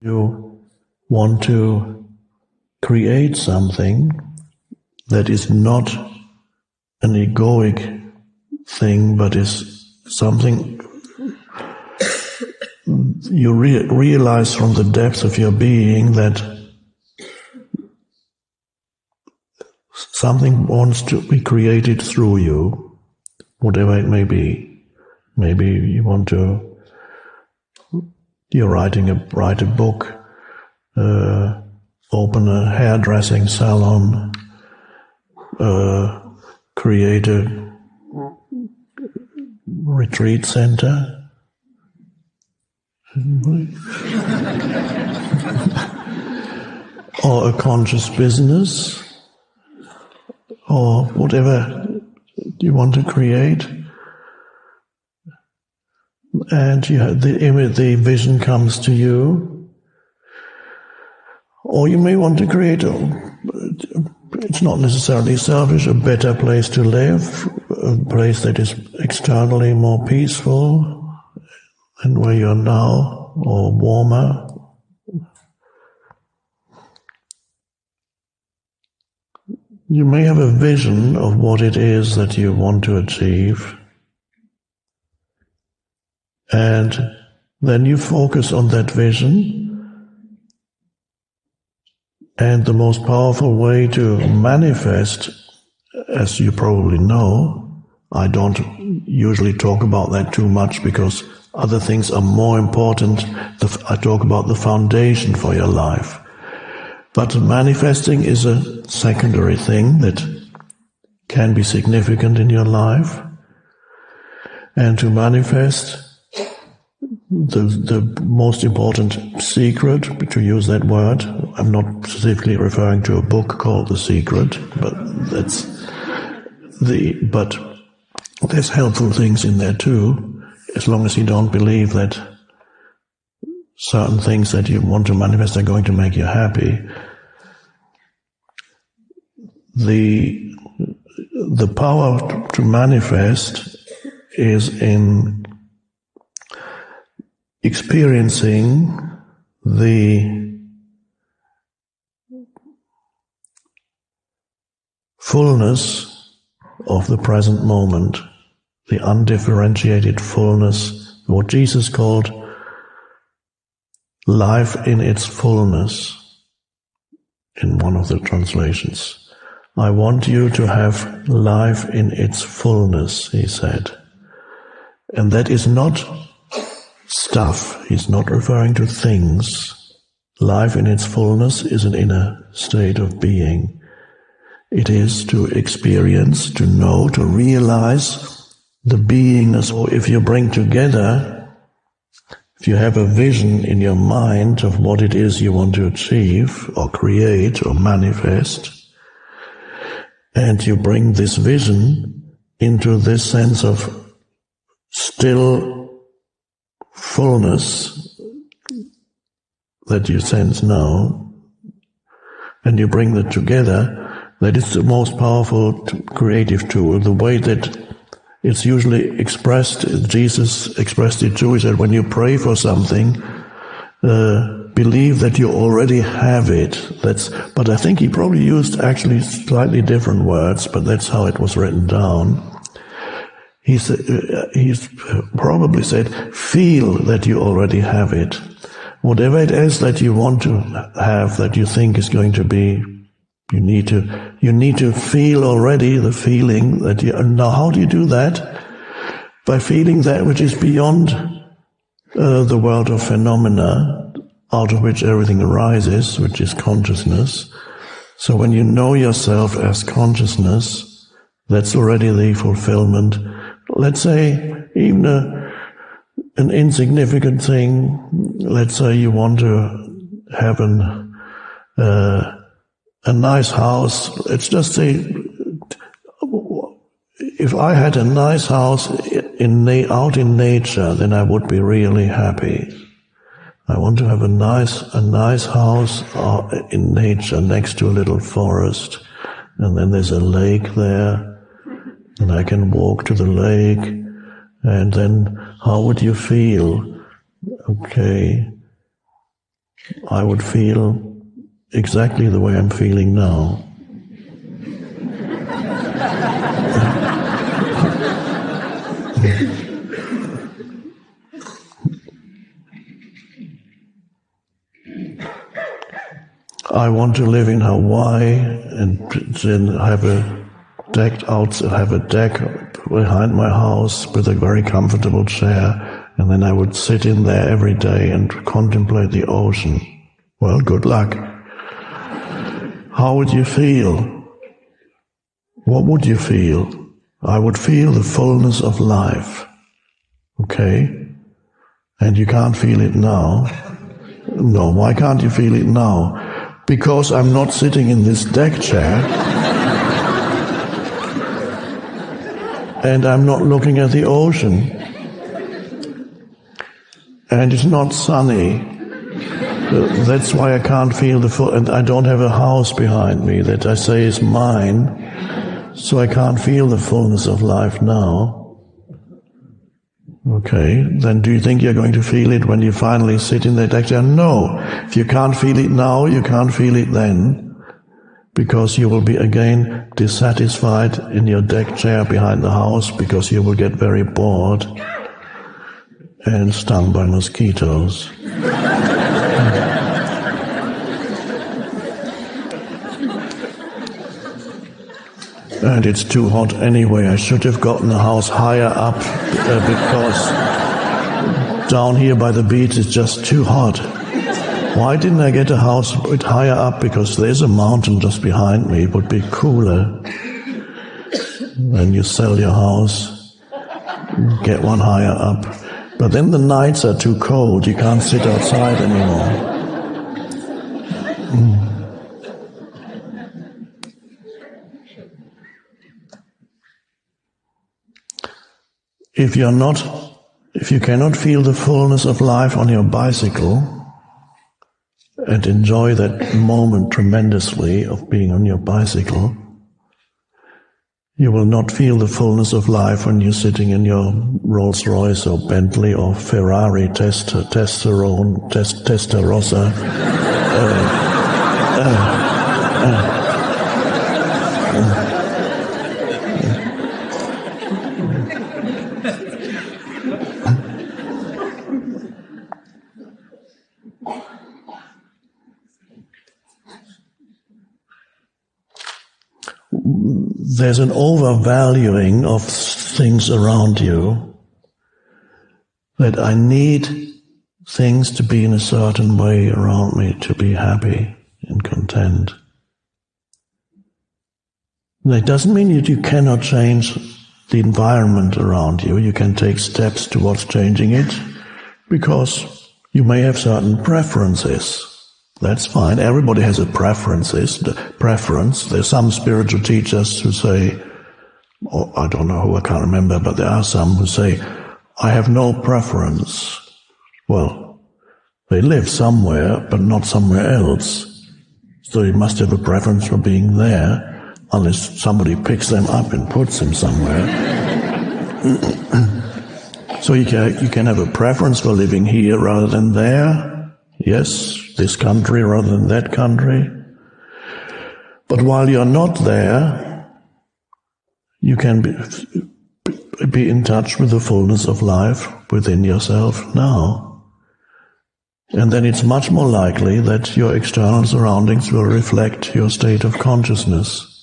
You want to create something that is not an egoic thing, but is something you realize from the depth of your being that something wants to be created through you, whatever it may be. Maybe you want to, you're write a book, open a hairdressing salon, create a retreat center. Or a conscious business, or whatever you want to create, and you have the vision comes to you. Or you may want to create it's not necessarily selfish, a better place to live, a place that is externally more peaceful than where you're now, or warmer. You may have a vision of what it is that you want to achieve, and then you focus on that vision. And the most powerful way to manifest, as you probably know, I don't usually talk about that too much because other things are more important. I talk about the foundation for your life. But manifesting is a secondary thing that can be significant in your life. And to manifest, the most important secret, to use that word, I'm not specifically referring to a book called The Secret, but but there's helpful things in there too, as long as you don't believe that certain things that you want to manifest are going to make you happy. The power to manifest is in experiencing the fullness of the present moment, the undifferentiated fullness, what Jesus called life in its fullness in one of the translations. I want you to have life in its fullness, he said. And that is not stuff. He's not referring to things. Life in its fullness is an inner state of being. It is to experience, to know, to realize the beingness. Or if you bring together, if you have a vision in your mind of what it is you want to achieve or create or manifest, and you bring this vision into this sense of still fullness that you sense now, and you bring that together, that is the most powerful creative tool. The way that it's usually expressed, Jesus expressed it too. He said, when you pray for something, believe that you already have it. But I think he probably used actually slightly different words, but that's how it was written down. He's probably said, feel that you already have it. Whatever it is that you want to have, that you think is going to be, you need to feel already the feeling that you. Now, how do you do that? By feeling that which is beyond the world of phenomena, out of which everything arises, which is consciousness. So when you know yourself as consciousness, that's already the fulfillment. Let's say even an insignificant thing. Let's say you want to have a nice house. Let's just say, if I had a nice house out in nature, then I would be really happy. I want to have a nice house in nature next to a little forest, and then there's a lake there, and I can walk to the lake, and then how would you feel? Okay. I would feel exactly the way I'm feeling now. I want to live in Hawaii and then have a deck behind my house with a very comfortable chair, and then I would sit in there every day and contemplate the ocean. Well, good luck. How would you feel? What would you feel? I would feel the fullness of life. Okay? And you can't feel it now. No, why can't you feel it now? Because I'm not sitting in this deck chair and I'm not looking at the ocean and it's not sunny. That's why I can't feel the full, and I don't have a house behind me that I say is mine, so I can't feel the fullness of life now. Okay, then do you think you're going to feel it when you finally sit in that deck chair? No. If you can't feel it now, you can't feel it then, because you will be again dissatisfied in your deck chair behind the house, because you will get very bored and stung by mosquitoes. And it's too hot anyway. I should have gotten a house higher up because down here by the beach it's just too hot. Why didn't I get a house a bit higher up? Because there's a mountain just behind me. It would be cooler. Then you sell your house, get one higher up. But then the nights are too cold. You can't sit outside anymore. If you cannot feel the fullness of life on your bicycle and enjoy that moment tremendously of being on your bicycle, you will not feel the fullness of life when you're sitting in your Rolls Royce or Bentley or Ferrari Testarossa. There's an overvaluing of things around you, that I need things to be in a certain way around me to be happy and content. That doesn't mean that you cannot change the environment around you. You can take steps towards changing it, because you may have certain preferences. That's fine. Everybody has a preference. There's some spiritual teachers who say, I don't know who, I can't remember, but there are some who say, I have no preference. Well, they live somewhere, but not somewhere else. So you must have a preference for being there, unless somebody picks them up and puts them somewhere. So you can have a preference for living here rather than there. Yes, this country rather than that country. But while you're not there, you can be in touch with the fullness of life within yourself now. And then it's much more likely that your external surroundings will reflect your state of consciousness.